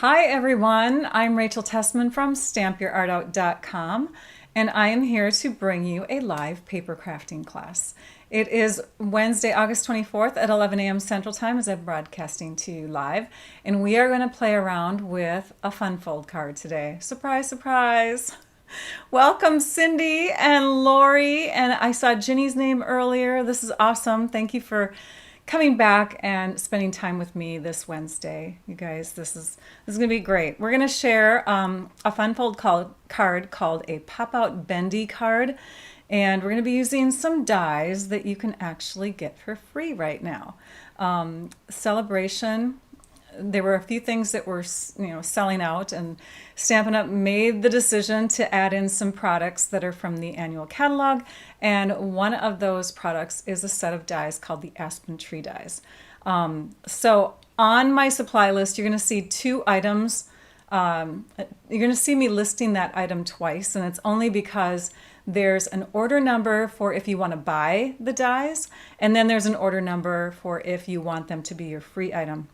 Hi everyone, I'm Rachel Tessman from stampyourartout.com, and I am here to bring you a live paper crafting class. It is Wednesday, August 24th at 11 a.m. Central Time as I'm broadcasting to you live, and we are going to play around with a fun fold card today. Surprise, surprise! Welcome Cindy and Lori, and I saw Ginny's name earlier. This is awesome. Thank you for coming back and spending time with me this Wednesday. You guys, this is going to be great. We're going to share a fun fold card called a pop-out Bendy card, and we're going to be using some dies that you can actually get for free right now. Celebration. There were a few things that were, selling out, and Stampin' Up! Made the decision to add in some products that are from the annual catalog, and one of those products is a set of dies called the Aspen tree dies. So on my supply list, you're going to see two items. You're going to see me listing that item twice, and it's only because there's an order number for if you want to buy the dies, and then there's an order number for if you want them to be your free item.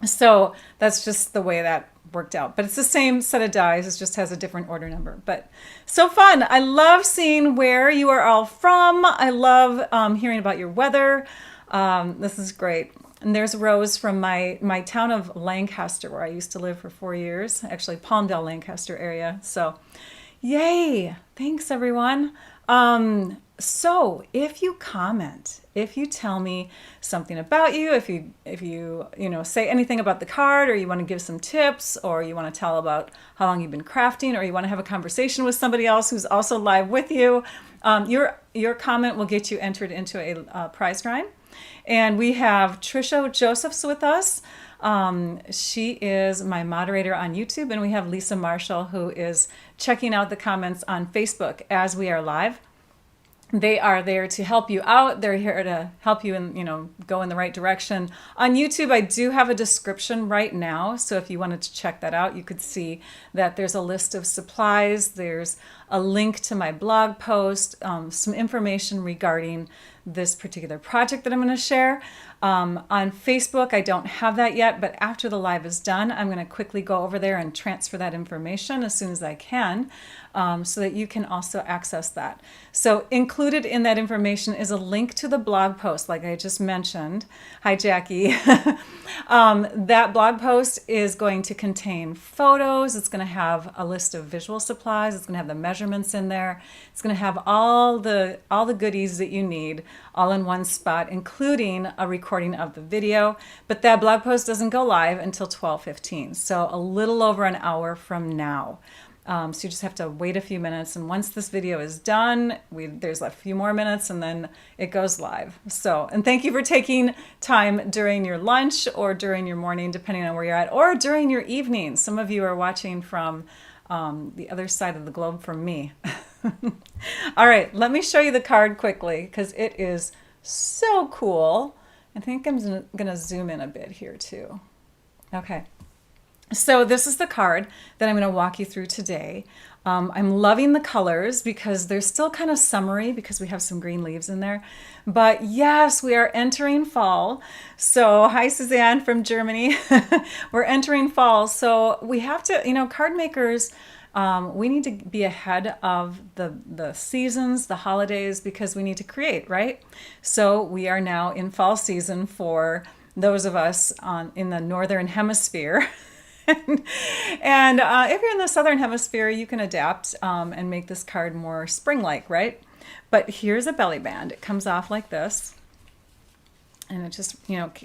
So that's just the way that worked out. But it's the same set of dies, it just has a different order number. But so fun. I love seeing where you are all from. I love hearing about your weather. This is great. And there's Rose from my town of Lancaster, where I used to live for 4 years. Actually, Palmdale, Lancaster area. So yay. Thanks, everyone. So if you comment, if you tell me something about you, if you say anything about the card, or you want to give some tips, or you want to tell about how long you've been crafting, or you want to have a conversation with somebody else who's also live with you, your comment will get you entered into a prize drawing. And we have Trisha Josephs with us. She is my moderator on YouTube, and we have Lisa Marshall, who is checking out the comments on Facebook as we are live. They are there to help you out. They're here to help you go in the right direction. On YouTube, I do have a description right now. So if you wanted to check that out, you could see that there's a list of supplies. There's a link to my blog post, some information regarding this particular project that I'm going to share. On Facebook, I don't have that yet, but after the live is done, I'm going to quickly go over there and transfer that information as soon as I can, so that you can also access that. So included in that information is a link to the blog post, like I just mentioned. Hi, Jackie. That blog post is going to contain photos. It's going to have a list of visual supplies. It's going to have the measurements in there. It's going to have all the goodies that you need all in one spot, including a recording of the video. But that blog post doesn't go live until 12:15, so a little over an hour from now. So you just have to wait a few minutes, and once this video is done, there's a few more minutes, and then it goes live. So, and thank you for taking time during your lunch or during your morning, depending on where you're at, or during your evening. Some of you are watching from the other side of the globe from me. All right, let me show you the card quickly, because it is so cool. I think I'm going to zoom in a bit here too. Okay. So this is the card that I'm going to walk you through today. I'm loving the colors because they're still kind of summery because we have some green leaves in there. But yes, we are entering fall. So hi, Suzanne from Germany. We're entering fall. So we have to, card makers, we need to be ahead of the seasons, the holidays, because we need to create, right? So we are now in fall season for those of us in the Northern Hemisphere. And if you're in the Southern Hemisphere, you can adapt and make this card more spring-like, right? But here's a belly band. It comes off like this. And it just,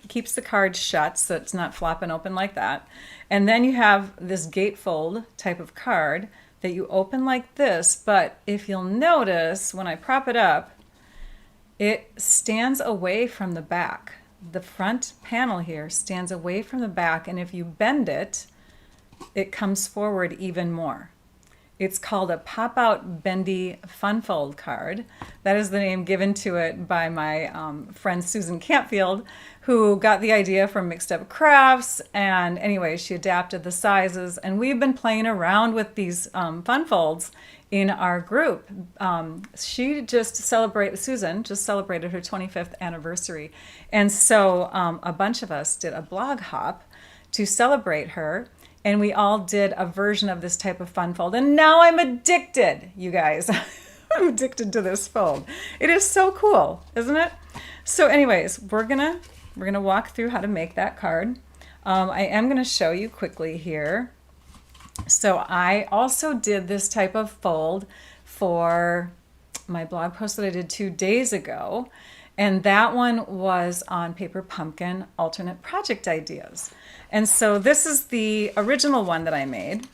keeps the card shut so it's not flopping open like that. And then you have this gatefold type of card that you open like this. But if you'll notice, when I prop it up, it stands away from the back. The front panel here stands away from the back, and if you bend it, it comes forward even more. It's called a pop-out Bendy fun fold card. That is the name given to it by my friend Susan Campfield, who got the idea from Mixed Up Crafts. And anyway, she adapted the sizes, and we've been playing around with these fun folds in our group. Susan just celebrated her 25th anniversary. And so a bunch of us did a blog hop to celebrate her. and we all did a version of this type of fun fold. And now I'm addicted, you guys. I'm addicted to this fold. It is so cool, isn't it? So anyways, we're gonna walk through how to make that card. I am gonna show you quickly here. So I also did this type of fold for my blog post that I did 2 days ago. And that one was on Paper Pumpkin alternate project ideas. And so this is the original one that I made,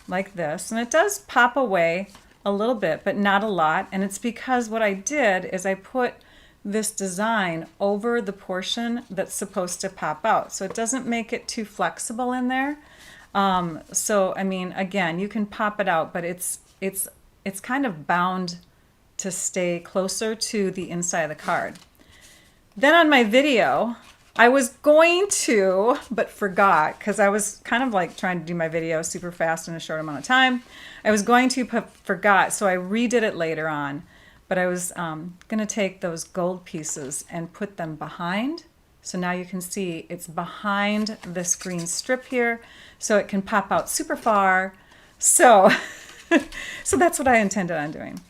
like this. And it does pop away a little bit, but not a lot. And it's because what I did is I put this design over the portion that's supposed to pop out. So it doesn't make it too flexible in there. So, I mean, again, you can pop it out, but it's kind of bound to stay closer to the inside of the card. Then on my video, I was going to, but forgot, because I was kind of like trying to do my video super fast in a short amount of time. I was going to, but forgot, so I redid it later on. But I was going to take those gold pieces and put them behind. So now you can see it's behind this green strip here, so it can pop out super far. So, so that's what I intended on doing.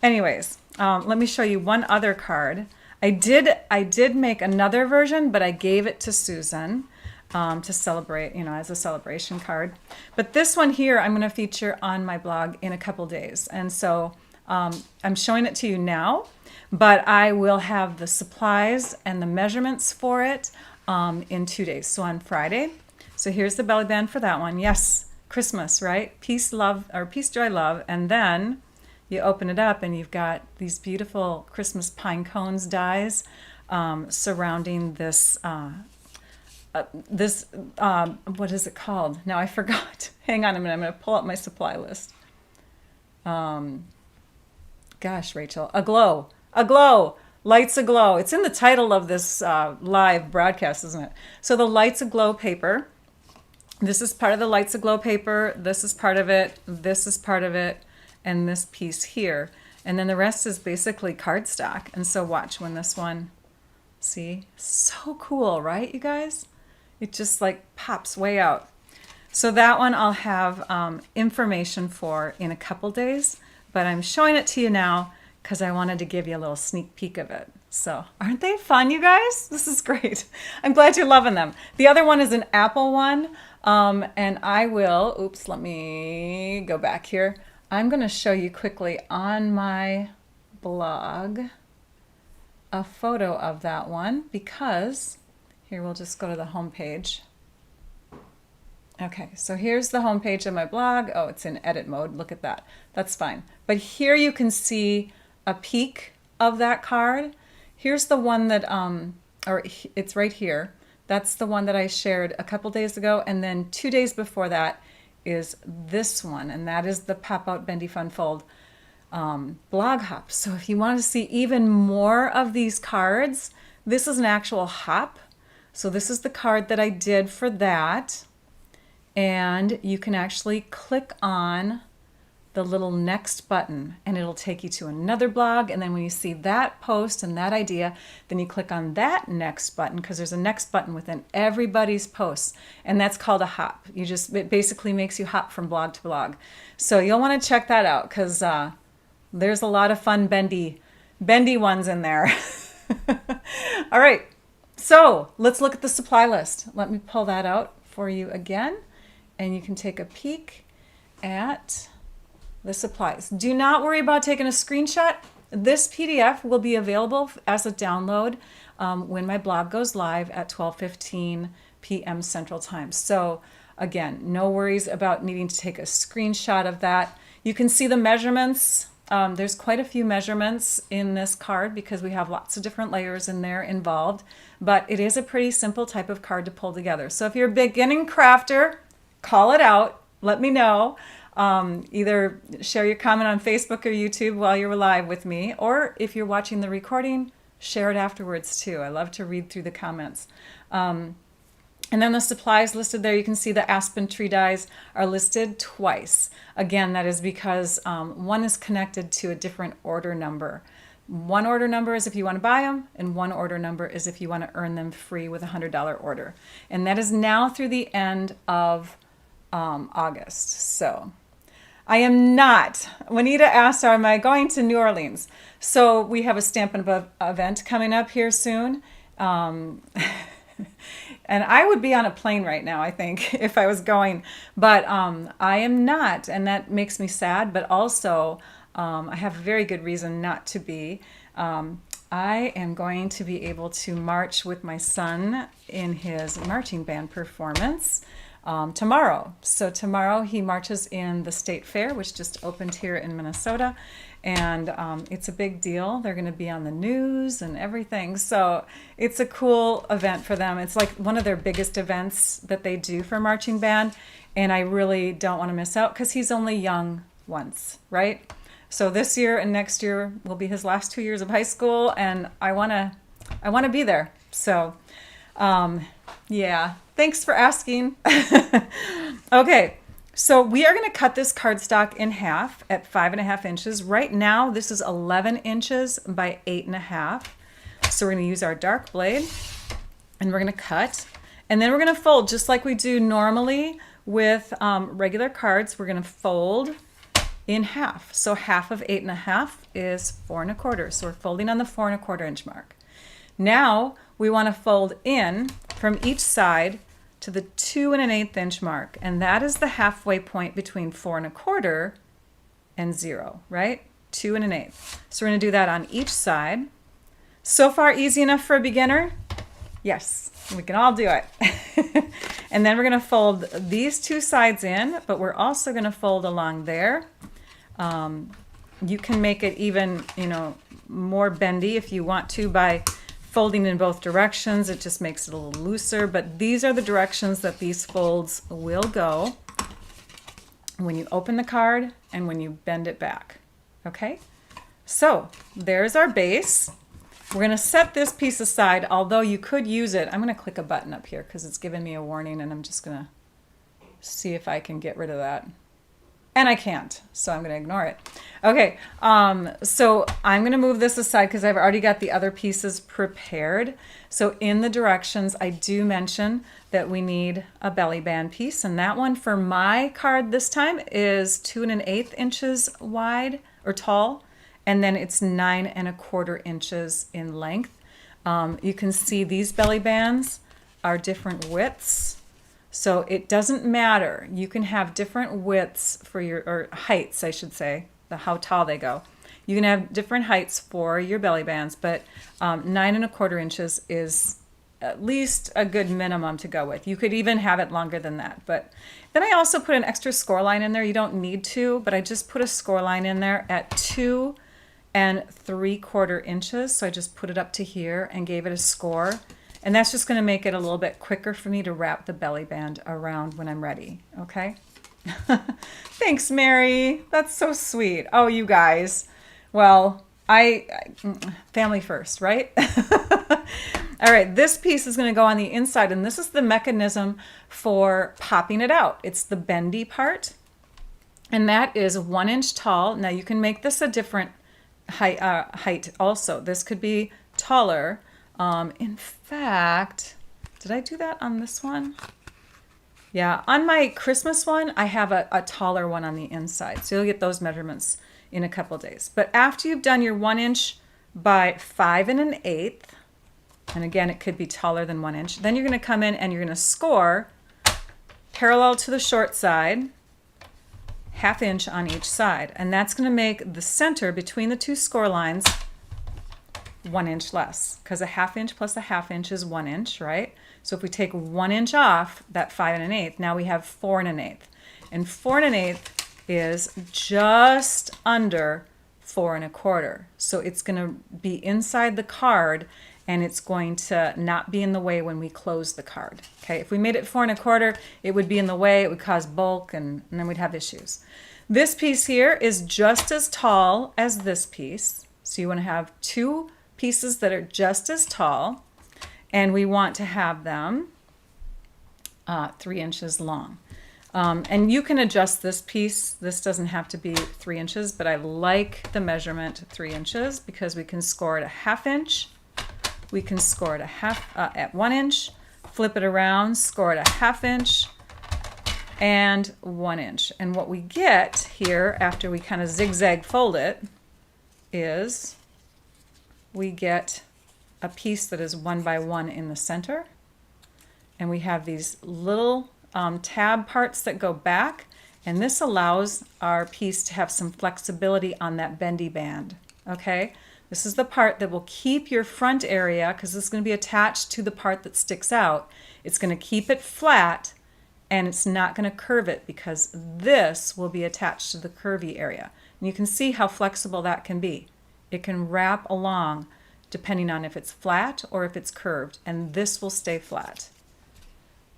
Anyways, let me show you one other card. I did make another version, but I gave it to Susan to celebrate, as a celebration card. But this one here, I'm going to feature on my blog in a couple days. And so I'm showing it to you now, but I will have the supplies and the measurements for it in 2 days. So on Friday. So here's the belly band for that one. Yes, Christmas, right? Peace, love, or peace, joy, love. And then you open it up and you've got these beautiful Christmas pine cones dies surrounding this, what is it called? Now I forgot. Hang on a minute, I'm going to pull up my supply list. Gosh, Rachel, Aglow, Lights Aglow. It's in the title of this live broadcast, isn't it? So the Lights Aglow paper, this is part of the Lights Aglow paper, this is part of it, this is part of it, and this piece here. And then the rest is basically cardstock. And so watch when this one, see, so cool, right, you guys? It just like pops way out. So that one I'll have information for in a couple days, but I'm showing it to you now because I wanted to give you a little sneak peek of it. So aren't they fun, you guys? This is great. I'm glad you're loving them. The other one is an apple one, and I will, oops, let me go back here. I'm going to show you quickly on my blog a photo of that one because here we'll just go to the home page. Okay, so here's the home page of my blog. Oh, it's in edit mode. Look at that. That's fine. But here you can see a peek of that card. Here's the one that, or it's right here. That's the one that I shared a couple days ago. And then 2 days before that is this one. And that is the Pop Out Bendy Fun Fold blog hop. So if you want to see even more of these cards, this is an actual hop. So this is the card that I did for that. And you can actually click on the little next button and it'll take you to another blog. And then when you see that post and that idea, then you click on that next button because there's a next button within everybody's posts. And that's called a hop. It basically makes you hop from blog to blog. So you'll want to check that out because there's a lot of fun bendy ones in there. All right. So let's look at the supply list. Let me pull that out for you again. And you can take a peek at the supplies. Do not worry about taking a screenshot. This PDF will be available as a download when my blog goes live at 12:15 p.m. Central Time. So again, no worries about needing to take a screenshot of that. You can see the measurements. There's quite a few measurements in this card because we have lots of different layers in there involved, but it is a pretty simple type of card to pull together. So if you're a beginning crafter, call it out, let me know. Either share your comment on Facebook or YouTube while you're live with me, or if you're watching the recording, share it afterwards too. I love to read through the comments. And then the supplies listed there, you can see the Aspen tree dies are listed twice. Again, that is because one is connected to a different order number. One order number is if you want to buy them, and one order number is if you want to earn them free with a $100 order. And that is now through the end of August. So I am not. Juanita asked, am I going to New Orleans? So we have a Stampin' Up event coming up here soon. And I would be on a plane right now, I think, if I was going. But I am not, and that makes me sad. But also, I have a very good reason not to be. I am going to be able to march with my son in his marching band performance tomorrow. So tomorrow he marches in the State Fair, which just opened here in Minnesota. And it's a big deal. They're going to be on the news and everything. So it's a cool event for them. It's like one of their biggest events that they do for marching band. And I really don't want to miss out because he's only young once, right? So this year and next year will be his last 2 years of high school. And I want to be there. So yeah, thanks for asking. Okay. So we are going to cut this cardstock in half at 5.5 inches. Right now, this is 11 inches by 8.5. So we're going to use our dark blade and we're going to cut. And then we're going to fold just like we do normally with regular cards. We're going to fold in half. So half of 8.5 is 4.25. So we're folding on the 4.25 inch mark. Now we want to fold in from each side to the 2 1/8 inch mark, and that is the halfway point between 4.25 and 0, right? 2 1/8. So we're going to do that on each side. So far, easy enough for a beginner? Yes, we can all do it. And then we're going to fold these two sides in, but we're also going to fold along there. You can make it even, more bendy if you want to by folding in both directions. It just makes it a little looser, but these are the directions that these folds will go when you open the card and when you bend it back. Okay, so there's our base. We're going to set this piece aside, although you could use it. I'm going to click a button up here because it's giving me a warning, and I'm just going to see if I can get rid of that. And I can't, so I'm going to ignore it. Okay, so I'm going to move this aside because I've already got the other pieces prepared. So in the directions, I do mention that we need a belly band piece, and that one for my card this time is 2 1/8 inches wide or tall, and then it's 9 1/4 inches in length. You can see these belly bands are different widths. So it doesn't matter. You can have different widths for your, or heights, I should say, how tall they go. You can have different heights for your belly bands, but 9 1/4 inches is at least a good minimum to go with. You could even have it longer than that. But then I also put an extra score line in there. You don't need to, but I just put a score line in there at 2 3/4 inches. So I just put it up to here and gave it a score. And that's just going to make it a little bit quicker for me to wrap the belly band around when I'm ready, okay? Thanks, Mary. That's so sweet. Oh, you guys. Well, family first, right? All right, this piece is going to go on the inside, and this is the mechanism for popping it out. It's the bendy part, and that is 1 inch tall. Now, you can make this a different height also. This could be taller. In fact, did I do that on this one? Yeah, on my Christmas one, I have a taller one on the inside. So you'll get those measurements in a couple of days. But after you've done your 1 inch by 5 1/8, and again, it could be taller than 1 inch, then you're going to come in and you're going to score parallel to the short side, 1/2 inch on each side. And that's going to make the center between the two score lines 1 inch less, because a 1/2 inch plus a 1/2 inch is 1 inch, right? So if we take 1 inch off that 5 1/8, now we have 4 1/8, and 4 1/8 is just under 4 1/4. So it's going to be inside the card, and it's going to not be in the way when we close the card. Okay, if we made it 4 1/4, it would be in the way, it would cause bulk, and then we'd have issues. This piece here is just as tall as this piece. So you want to have two pieces that are just as tall, and we want to have them 3 inches long. And you can adjust this piece. This doesn't have to be 3 inches, but I like the measurement 3 inches because we can score it a 1/2 inch. We can score it at 1 inch, flip it around, score it a 1/2 inch, and 1 inch. And what we get here after we kind of zigzag fold it is we get a piece that is 1 by 1 in the center. And we have these little tab parts that go back. And this allows our piece to have some flexibility on that bendy band, okay? This is the part that will keep your front area, because this is going to be attached to the part that sticks out. It's going to keep it flat, and it's not going to curve it because this will be attached to the curvy area. And you can see how flexible that can be. It can wrap along depending on if it's flat or if it's curved, and this will stay flat.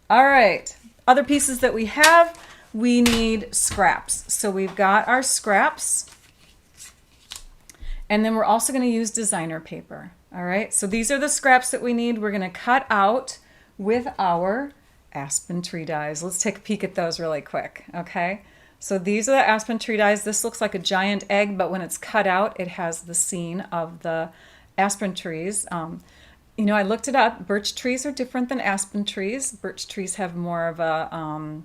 All right, other pieces that we have, we need scraps. So we've got our scraps, and then we're also going to use designer paper. All right, so these are the scraps that we need. We're going to cut out with our Aspen tree dies. Let's take a peek at those really quick, okay? So these are the Aspen tree dies. This looks like a giant egg, but when it's cut out, it has the scene of the aspen trees. You know, I looked it up. Birch trees are different than aspen trees. Birch trees have more of a,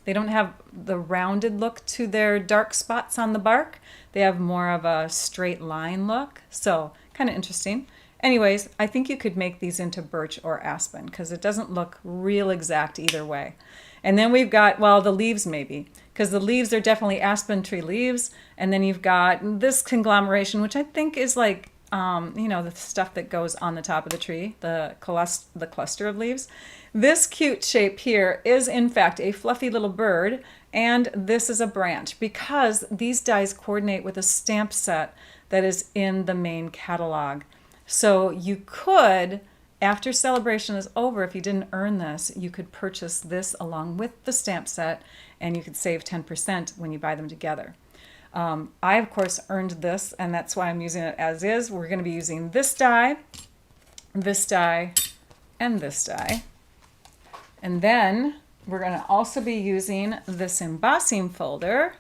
they don't have the rounded look to their dark spots on the bark. They have more of a straight line look. So kind of interesting. Anyways, I think you could make these into birch or aspen because it doesn't look real exact either way. And then we've got, well, the leaves maybe, because the leaves are definitely aspen tree leaves. And then you've got this conglomeration, which I think is like, you know, the stuff that goes on the top of the tree, the cluster of leaves. This cute shape here is in fact a fluffy little bird, and this is a branch because these dies coordinate with a stamp set that is in the main catalog. So you could, after celebration is over, if you didn't earn this, you could purchase this along with the stamp set, and you could save 10% when you buy them together. I, of course, earned this, and that's why I'm using it as is. We're going to be using this die, and this die. And then we're going to also be using this embossing folder,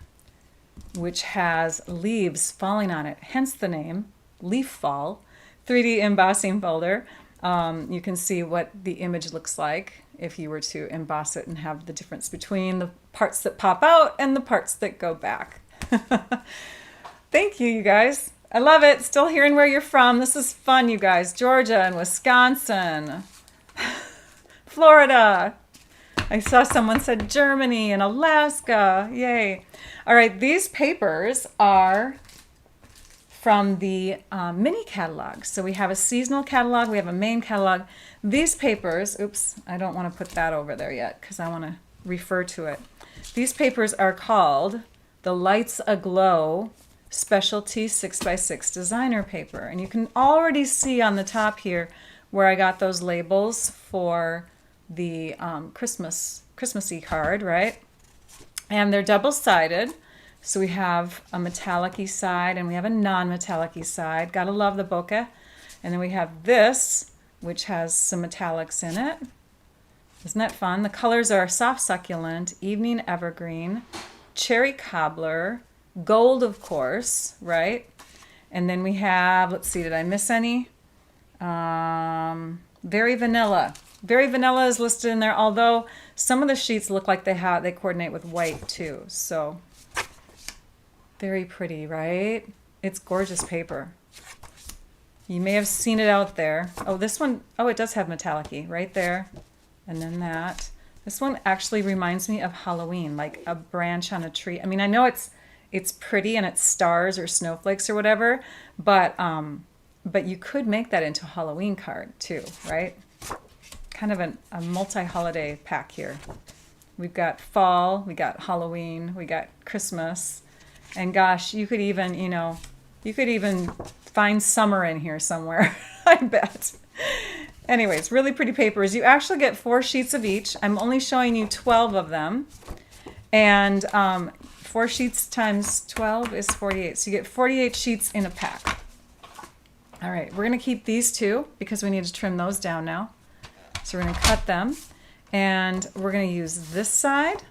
which has leaves falling on it, hence the name, Leaf Fall, 3D embossing folder. You can see what the image looks like if you were to emboss it and have the difference between the parts that pop out and the parts that go back. Thank you, you guys. I love it. Still hearing where you're from. This is fun, you guys. Georgia and Wisconsin, Florida. I saw someone said Germany and Alaska. Yay. All right, these papers are from the mini catalog. So we have a seasonal catalog. We have a main catalog. These papers, oops, I don't want to put that over there yet because I want to refer to it. These papers are called the Lights Aglow Specialty 6x6 Designer Paper. And you can already see on the top here where I got those labels for the Christmassy card, right? And they're double-sided. So we have a metallic-y side and we have a non-metallic-y side. Gotta love the bokeh. And then we have this, which has some metallics in it. Isn't that fun? The colors are soft succulent, evening evergreen, cherry cobbler, gold, of course, right? And then we have, let's see, did I miss any? Very vanilla. Very vanilla is listed in there, although some of the sheets look like they coordinate with white too. So very pretty, right? It's gorgeous paper. You may have seen it out there. Oh, this one, oh, it does have metallic-y right there. And then that. This one actually reminds me of Halloween, like a branch on a tree. I mean, I know it's pretty and it's stars or snowflakes or whatever, but you could make that into a Halloween card too, right? Kind of a multi-holiday pack here. We've got fall, we got Halloween, we got Christmas, and gosh, you could even, you know, you could even find summer in here somewhere, I bet. Anyways, really pretty papers. You actually get 4 sheets of each. I'm only showing you 12 of them. And 4 sheets times 12 is 48. So you get 48 sheets in a pack. All right, we're going to keep these 2 because we need to trim those down now. So we're going to cut them. And we're going to use this side.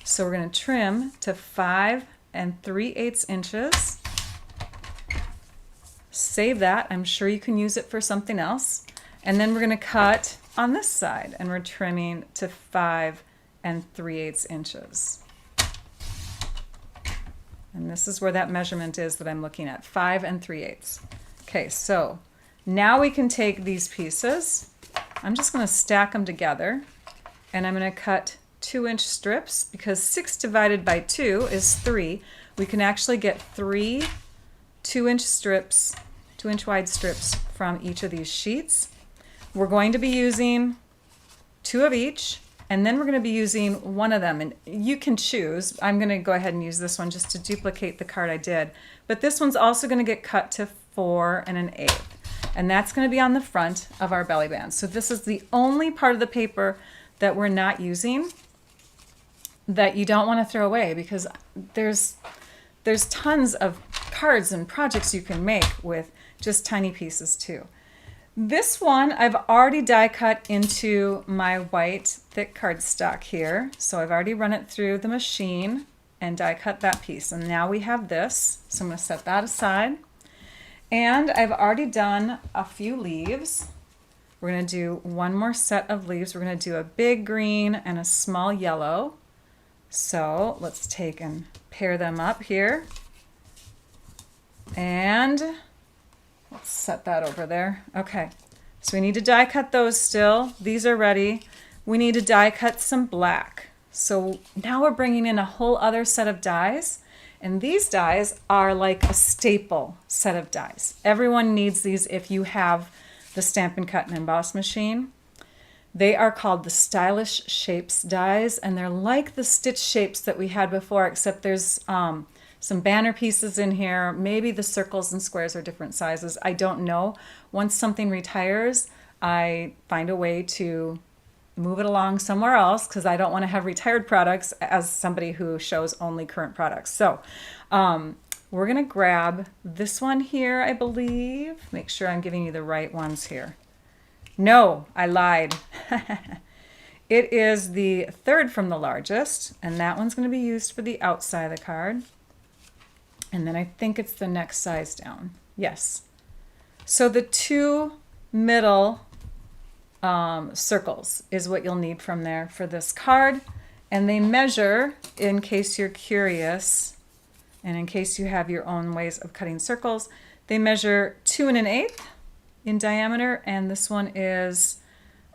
So we're going to trim to 5 3/8 inches. Save that. I'm sure you can use it for something else. And then we're going to cut on this side, and we're trimming to 5 5 3/8 inches. And this is where that measurement is that I'm looking at, 5 3/8. Okay, so now we can take these pieces. I'm just going to stack them together, and I'm going to cut 2-inch strips because 6 divided by 2 is 3. We can actually get 3 2-inch strips, 2-inch wide strips from each of these sheets. We're going to be using 2 of each, and then we're going to be using one of them, and you can choose. I'm going to go ahead and use this one just to duplicate the card I did, but this one's also going to get cut to 4 1/8, and that's going to be on the front of our belly band. So this is the only part of the paper that we're not using that you don't want to throw away, because there's tons of cards and projects you can make with just tiny pieces too. This one I've already die cut into my white thick cardstock here. So I've already run it through the machine and die cut that piece. And now we have this. So I'm going to set that aside. And I've already done a few leaves. We're going to do one more set of leaves. We're going to do a big green and a small yellow. So let's take and pair them up here. And let's set that over there. Okay, so we need to die cut those still. These are ready. We need to die cut some black. So now we're bringing in a whole other set of dies. And these dies are like a staple set of dies. Everyone needs these if you have the Stampin' Cut and Emboss machine. They are called the Stylish Shapes dies, and they're like the stitch shapes that we had before, except there's some banner pieces in here. Maybe the circles and squares are different sizes. I don't know. Once something retires, I find a way to move it along somewhere else because I don't want to have retired products as somebody who shows only current products. So we're going to grab this one here, I believe. Make sure I'm giving you the right ones here. No, I lied. It is the third from the largest, and that one's going to be used for the outside of the card. And then I think it's the next size down. Yes. So the 2 middle circles is what you'll need from there for this card. And they measure, in case you're curious, and in case you have your own ways of cutting circles, they measure 2 1/8 in diameter, and this one is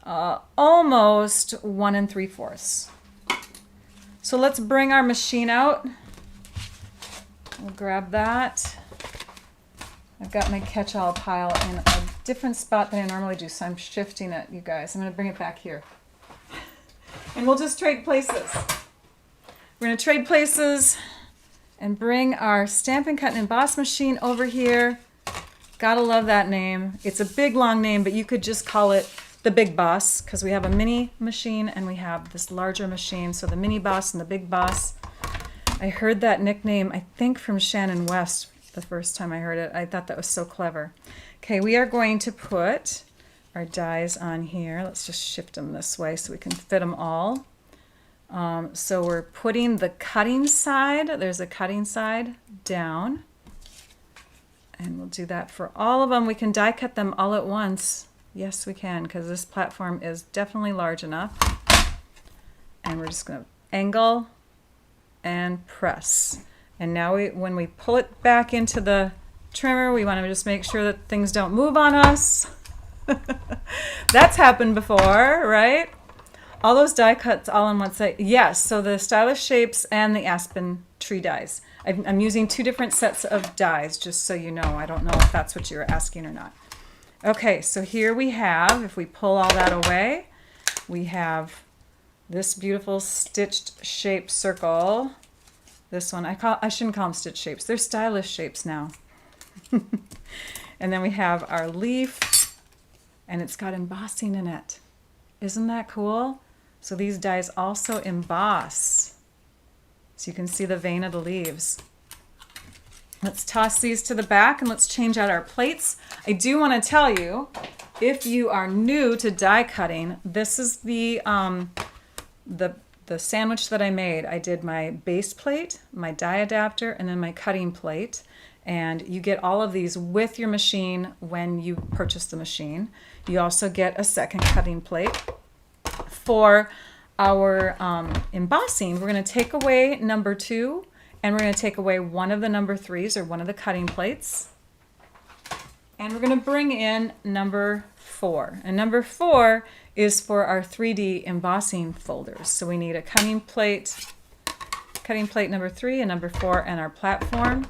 almost 1 3/4. So let's bring our machine out. We'll grab that. I've got my catch-all pile in a different spot than I normally do, so I'm shifting it, you guys. I'm going to bring it back here. And we'll just trade places. We're going to trade places and bring our Stampin' Cut and Emboss machine over here. Gotta love that name. It's a big, long name, but you could just call it the Big Boss because we have a mini machine and we have this larger machine. So the Mini Boss and the Big Boss. I heard that nickname, I think, from Shannon West the first time I heard it. I thought that was so clever. Okay, we are going to put our dies on here. Let's just shift them this way so we can fit them all. So we're putting the cutting side, there's a cutting side, down. And we'll do that for all of them. We can die cut them all at once. Yes, we can, because this platform is definitely large enough. And we're just going to angle and press. And now when we pull it back into the trimmer, we want to just make sure that things don't move on us. That's happened before, right? All those die cuts all on one side. Yes, so the Stylish Shapes and the Aspen tree dies. I'm using 2 different sets of dies, just so you know. I don't know if that's what you're asking or not. Okay, so here we have, if we pull all that away, we have this beautiful stitched shape circle. This one, I shouldn't call them stitch shapes. They're Stylish Shapes now. And then we have our leaf, and it's got embossing in it. Isn't that cool? So these dies also emboss. So you can see the vein of the leaves. Let's toss these to the back and let's change out our plates. I do want to tell you, if you are new to die cutting, this is the sandwich that I made. I did my base plate, my die adapter, and then my cutting plate. And you get all of these with your machine when you purchase the machine. You also get a second cutting plate. For our embossing, we're going to take away number 2, and we're going to take away one of the number 3s or one of the cutting plates. And we're going to bring in number 4. And number 4 is for our 3D embossing folders. So we need a cutting plate number 3 and number 4 and our platform.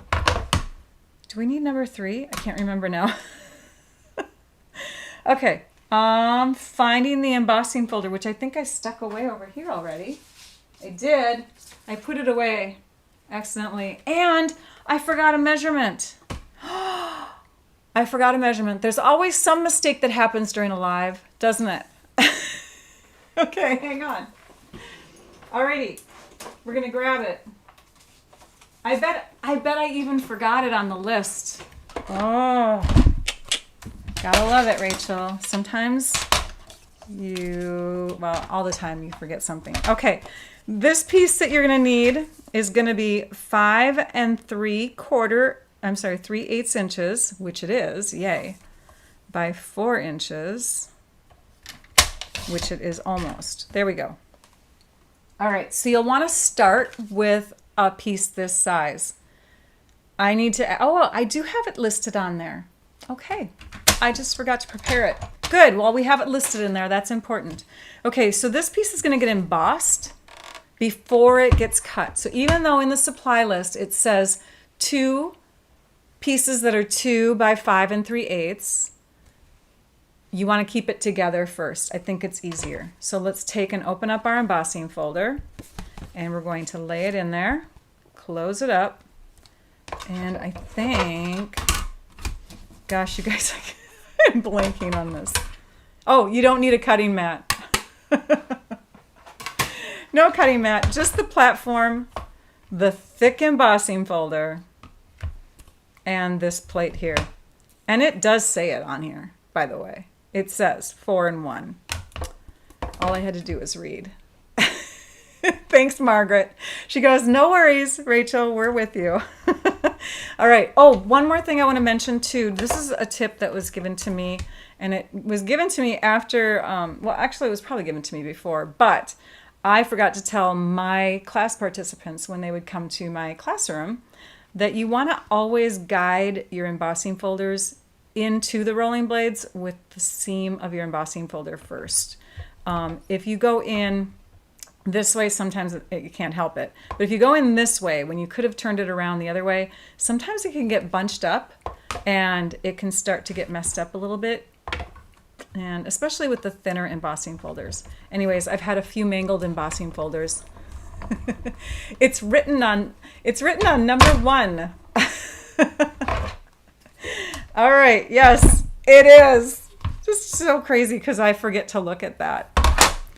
Do we need number 3? I can't remember now. Okay, finding the embossing folder, which I think I stuck away over here already. I did. I put it away accidentally. And I forgot a measurement. I forgot a measurement. There's always some mistake that happens during a live, doesn't it? Okay, hang on. Alrighty, we're gonna grab it. I bet I even forgot it on the list. Oh, gotta love it, Rachel. Sometimes all the time you forget something. Okay, this piece that you're gonna need is gonna be 5 3/8 inches, which it is, yay, by 4 inches, which it is almost. There we go. All right, so you'll want to start with a piece this size. I need to, I do have it listed on there. Okay, I just forgot to prepare it. Good, well, we have it listed in there, that's important. Okay, so this piece is going to get embossed before it gets cut. So even though in the supply list it says 2 pieces that are 2 by 5 3/8, you want to keep it together first. I think it's easier. So let's take and open up our embossing folder, and we're going to lay it in there, close it up, and I think, gosh, you guys, I'm blanking on this. Oh, you don't need a cutting mat. No cutting mat, just the platform, the thick embossing folder, and this plate here. And it does say it on here, by the way. It says 4 in 1. All I had to do was read. Thanks, Margaret. She goes, no worries, Rachel, we're with you. All right. Oh, one more thing I want to mention too. This is a tip that was given to me, and it was given to me after, well, actually it was probably given to me before, but I forgot to tell my class participants when they would come to my classroom that you want to always guide your embossing folders into the rolling blades with the seam of your embossing folder first. If you go in this way, sometimes you can't help it. But if you go in this way, when you could have turned it around the other way, sometimes it can get bunched up and it can start to get messed up a little bit. And especially with the thinner embossing folders. Anyways, I've had a few mangled embossing folders. It's written on number 1. All right, yes, it is. Just so crazy because I forget to look at that.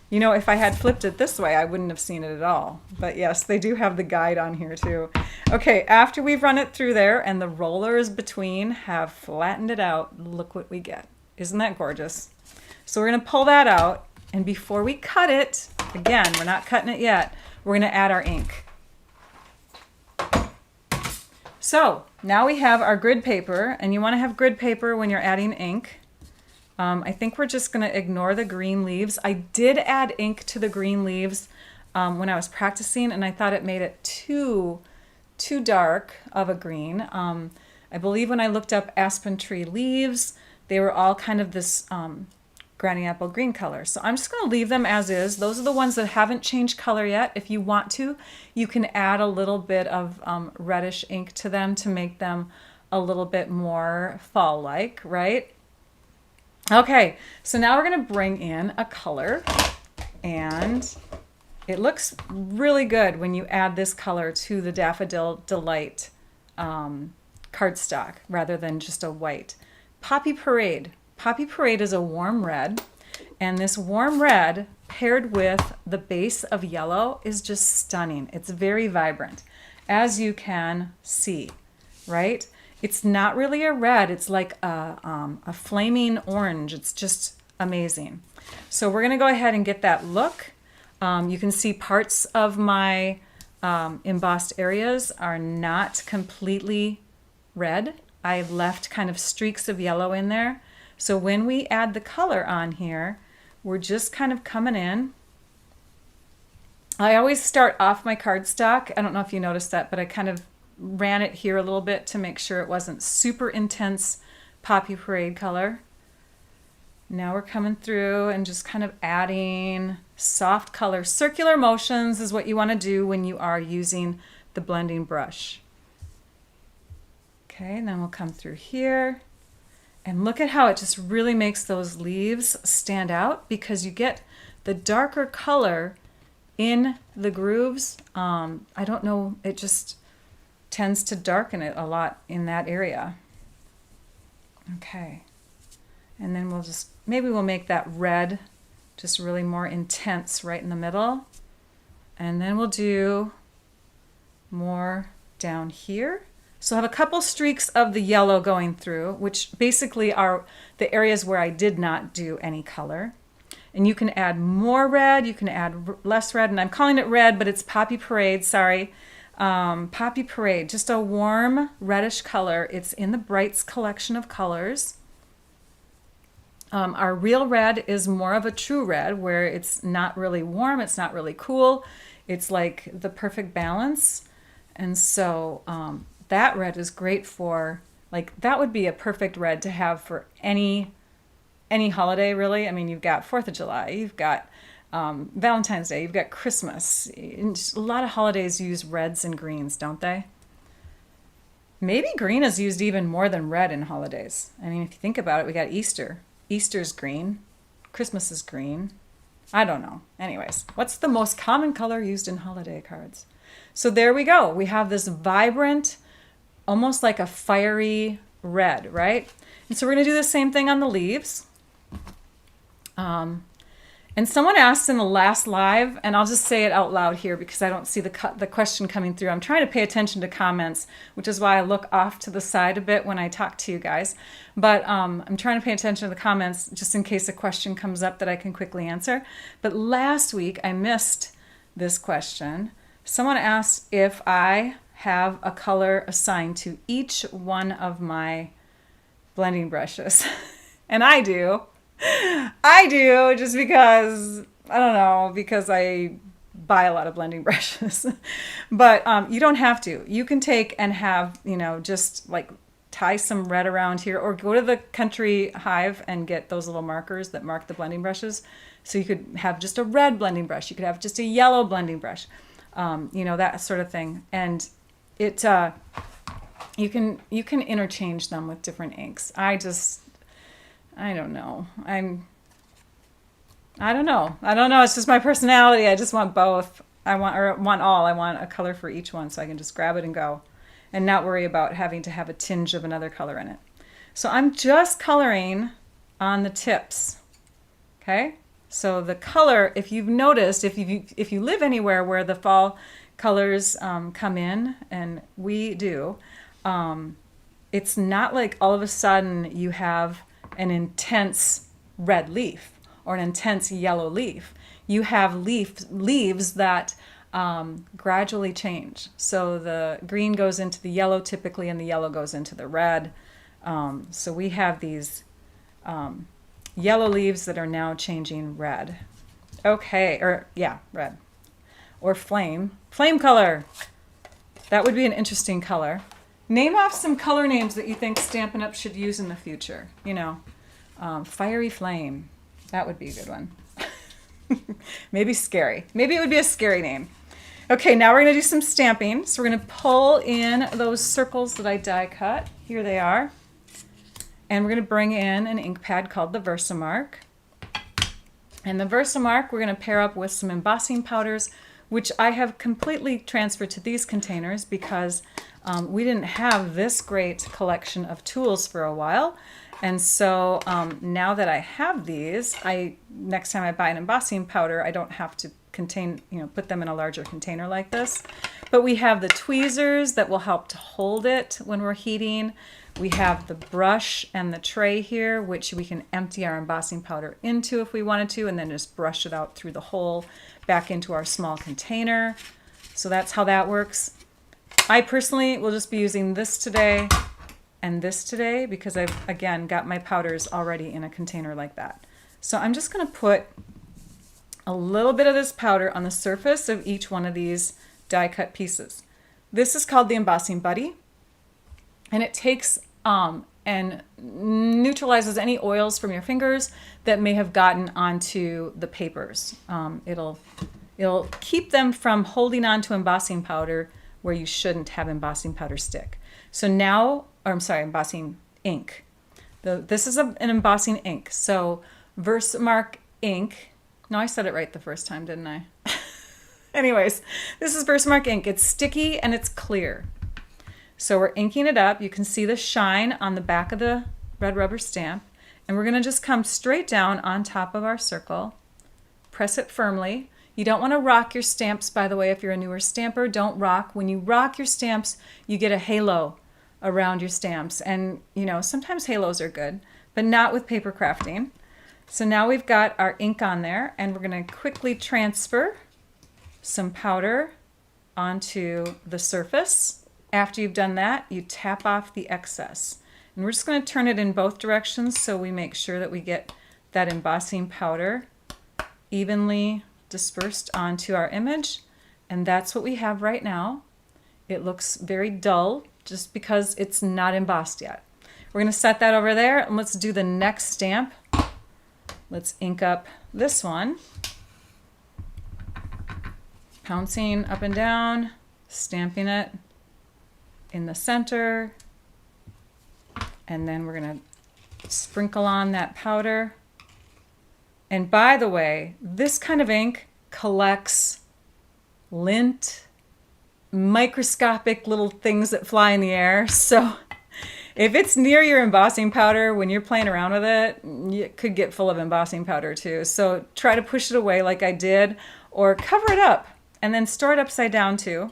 You know, if I had flipped it this way, I wouldn't have seen it at all. But yes, they do have the guide on here too. Okay, after we've run it through there and the rollers between have flattened it out, look what we get. Isn't that gorgeous? So we're gonna pull that out, and before we cut it, again, we're not cutting it yet, we're gonna add our ink. So now we have our grid paper, and you want to have grid paper when you're adding ink. I think we're just going to ignore the green leaves. I did add ink to the green leaves when I was practicing, and I thought it made it too dark of a green. I believe when I looked up aspen tree leaves, they were all kind of this granny apple green color. So I'm just going to leave them as is. Those are the ones that haven't changed color yet. If you want to, you can add a little bit of reddish ink to them to make them a little bit more fall-like, right? Okay, so now we're going to bring in a color, and it looks really good when you add this color to the Daffodil Delight cardstock rather than just a white. Poppy Parade. Poppy Parade is a warm red, and this warm red paired with the base of yellow is just stunning. It's very vibrant, as you can see, right? It's not really a red, it's like a flaming orange. It's just amazing. So we're gonna go ahead and get that look. You can see parts of my embossed areas are not completely red. I've left kind of streaks of yellow in there. So when we add the color on here, we're just kind of coming in I always start off my cardstock. I don't know if you noticed that, but I kind of ran it here a little bit to make sure it wasn't super intense Poppy Parade color. Now we're coming through and just kind of adding soft color. Circular motions is what you want to do when you are using the blending brush. Okay, and then we'll come through here. And look at how it just really makes those leaves stand out because you get the darker color in the grooves. I don't know, it just tends to darken it a lot in that area. Okay. And then we'll just, maybe we'll make that red just really more intense right in the middle. And then we'll do more down here. So I have a couple streaks of the yellow going through, which basically are the areas where I did not do any color. And you can add more red, you can add less red, and I'm calling it red, but it's Poppy Parade, sorry. Poppy Parade, just a warm reddish color. It's in the Brights collection of colors. Our real red is more of a true red where it's not really warm, it's not really cool. It's like the perfect balance. And so that red is great for, like, that would be a perfect red to have for any holiday, really. I mean, you've got 4th of July, you've got Valentine's Day, you've got Christmas. A lot of holidays use reds and greens, don't they? Maybe green is used even more than red in holidays. I mean, if you think about it, we got Easter. Easter's green. Christmas is green. I don't know. Anyways, what's the most common color used in holiday cards? So there we go. We have this vibrant, almost like a fiery red, right? And so we're going to do the same thing on the leaves. And someone asked in the last live, and I'll just say it out loud here because I don't see the question coming through. I'm trying to pay attention to comments, which is why I look off to the side a bit when I talk to you guys. But I'm trying to pay attention to the comments just in case a question comes up that I can quickly answer. But last week I missed this question. Someone asked if I have a color assigned to each one of my blending brushes. And I do. I do, just because, I don't know, because I buy a lot of blending brushes. But you don't have to. You can take and have, just like tie some red around here, or go to the Country Hive and get those little markers that mark the blending brushes. So you could have just a red blending brush. You could have just a yellow blending brush, that sort of thing. And it, you can interchange them with different inks. I don't know. I don't know. It's just my personality. I just want both. I want all. I want a color for each one so I can just grab it and go and not worry about having to have a tinge of another color in it. So I'm just coloring on the tips. Okay? So the color, if you've noticed, if you live anywhere where the fall colors come in, and we do, it's not like all of a sudden you have an intense red leaf or an intense yellow leaf. You have leaves that gradually change. So the green goes into the yellow typically, and the yellow goes into the red. So we have these yellow leaves that are now changing red. Okay, red. Or flame color. That would be an interesting color. Name off some color names that you think Stampin' Up! Should use in the future. Fiery flame. That would be a good one. Maybe scary. Maybe it would be a scary name. Okay, now we're going to do some stamping. So we're going to pull in those circles that I die cut. Here they are. And we're going to bring in an ink pad called the Versamark. And the Versamark we're going to pair up with some embossing powders, which I have completely transferred to these containers because we didn't have this great collection of tools for a while. And so now that I have these, next time I buy an embossing powder, I don't have to put them in a larger container like this. But we have the tweezers that will help to hold it when we're heating. We have the brush and the tray here, which we can empty our embossing powder into if we wanted to, and then just brush it out through the hole back into our small container. So that's how that works. I personally will just be using this today and this today because I've, again, got my powders already in a container like that. So I'm just going to put a little bit of this powder on the surface of each one of these die cut pieces. This is called the Embossing Buddy, and it takes and neutralizes any oils from your fingers that may have gotten onto the papers. It'll keep them from holding on to embossing powder where you shouldn't have embossing powder stick. So now, or I'm sorry, embossing ink. This is an embossing ink. So Versamark ink. No, I said it right the first time, didn't I? Anyways, this is Versamark ink. It's sticky and it's clear. So we're inking it up. You can see the shine on the back of the red rubber stamp. And we're going to just come straight down on top of our circle. Press it firmly. You don't want to rock your stamps, by the way, if you're a newer stamper. Don't rock. When you rock your stamps, you get a halo around your stamps. And, you know, sometimes halos are good, but not with paper crafting. So now we've got our ink on there, and we're going to quickly transfer some powder onto the surface. After you've done that, you tap off the excess. And we're just going to turn it in both directions so we make sure that we get that embossing powder evenly dispersed onto our image. And that's what we have right now. It looks very dull just because it's not embossed yet. We're going to set that over there, and let's do the next stamp. Let's ink up this one. Pouncing up and down, stamping it in the center, and then we're going to sprinkle on that powder. And by the way, this kind of ink collects lint, microscopic little things that fly in the air. So if it's near your embossing powder when you're playing around with it, it could get full of embossing powder too. So try to push it away like I did, or cover it up and then store it upside down too.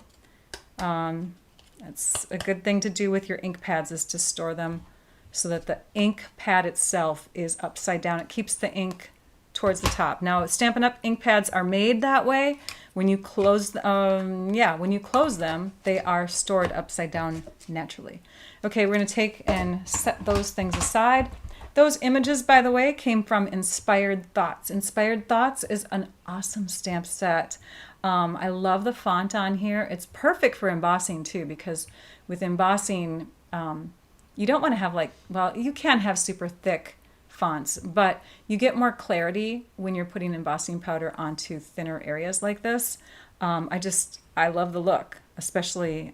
That's a good thing to do with your ink pads, is to store them so that the ink pad itself is upside down. It keeps the ink towards the top. Now, Stampin' Up! Ink pads are made that way. When you close, when you close them, they are stored upside down naturally. Okay, we're going to take and set those things aside. Those images, by the way, came from Inspired Thoughts. Inspired Thoughts is an awesome stamp set. I love the font on here. It's perfect for embossing too, because with embossing, you don't want to have you can have super thick fonts, but you get more clarity when you're putting embossing powder onto thinner areas like this. I love the look, especially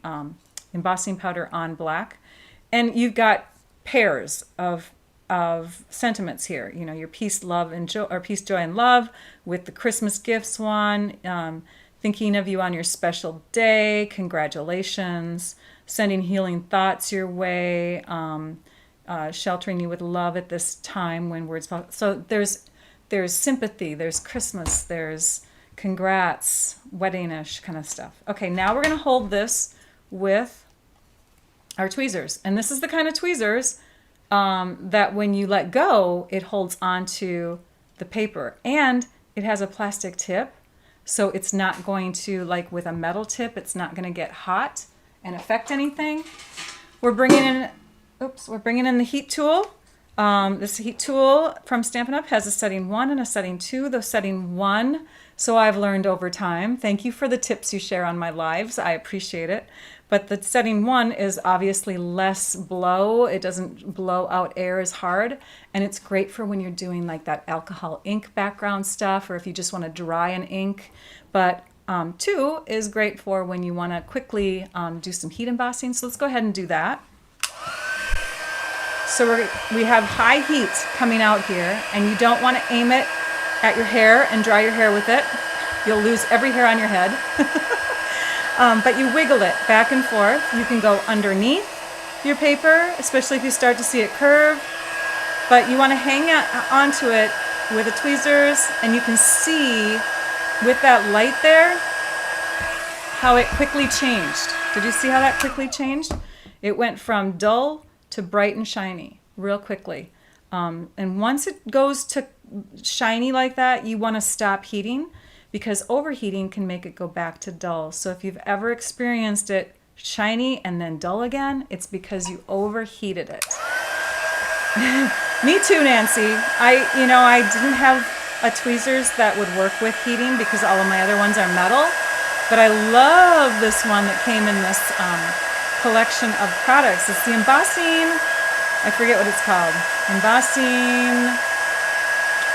embossing powder on black. And you've got pairs of sentiments here. You know, your peace, love, and joy, or peace, joy, and love with the Christmas gifts one. Thinking of you on your special day, congratulations. Sending healing thoughts your way. Sheltering you with love at this time when words fall. So there's sympathy, there's Christmas, there's congrats, wedding-ish kind of stuff. Okay, now we're going to hold this with our tweezers. And this is the kind of tweezers that when you let go, it holds onto the paper. And it has a plastic tip, so it's not going to, like with a metal tip, it's not going to get hot and affect anything. We're bringing in the heat tool. This heat tool from Stampin' Up! Has a setting 1 and a setting 2. The setting 1, so I've learned over time. Thank you for the tips you share on my lives. I appreciate it. But the setting 1 is obviously less blow. It doesn't blow out air as hard. And it's great for when you're doing like that alcohol ink background stuff, or if you just want to dry an ink. But 2 is great for when you want to quickly do some heat embossing. So let's go ahead and do that. So we have high heat coming out here, and you don't want to aim it at your hair and dry your hair with it. You'll lose every hair on your head. But you wiggle it back and forth. You can go underneath your paper, especially if you start to see it curve. But you want to hang onto it with the tweezers, and you can see with that light there how it quickly changed. Did you see how that quickly changed? It went from dull to bright and shiny real quickly. And once it goes to shiny like that, you want to stop heating, because overheating can make it go back to dull. So if you've ever experienced it shiny and then dull again, it's because you overheated it. Me too, Nancy. I didn't have a tweezers that would work with heating because all of my other ones are metal. But I love this one that came in this collection of products. It's the Embossing, I forget what it's called. Embossing,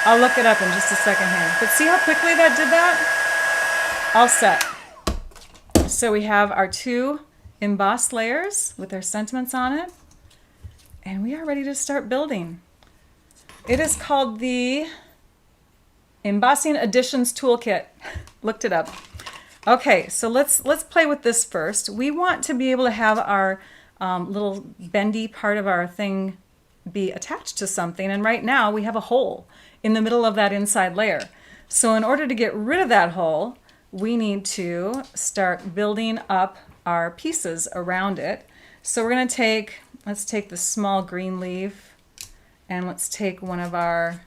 I'll look it up in just a second here. But see how quickly that did that? All set. So we have our 2 embossed layers with their sentiments on it. And we are ready to start building. It is called the Embossing Additions Toolkit. Looked it up. Okay, so let's play with this first. We want to be able to have our little bendy part of our thing be attached to something, and right now we have a hole in the middle of that inside layer. So in order to get rid of that hole, we need to start building up our pieces around it. So we're going to let's take the small green leaf, and let's take one of our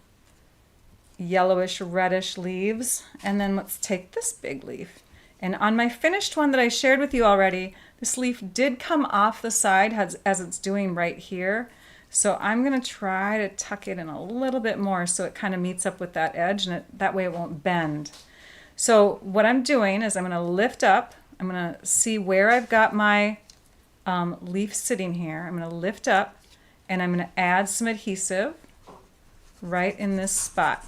yellowish reddish leaves, and then let's take this big leaf. And on my finished one that I shared with you already, this leaf did come off the side as it's doing right here. So I'm going to try to tuck it in a little bit more so it kind of meets up with that edge, and that way it won't bend. So what I'm doing is I'm going to lift up. I'm going to see where I've got my leaf sitting here. I'm going to lift up, and I'm going to add some adhesive right in this spot.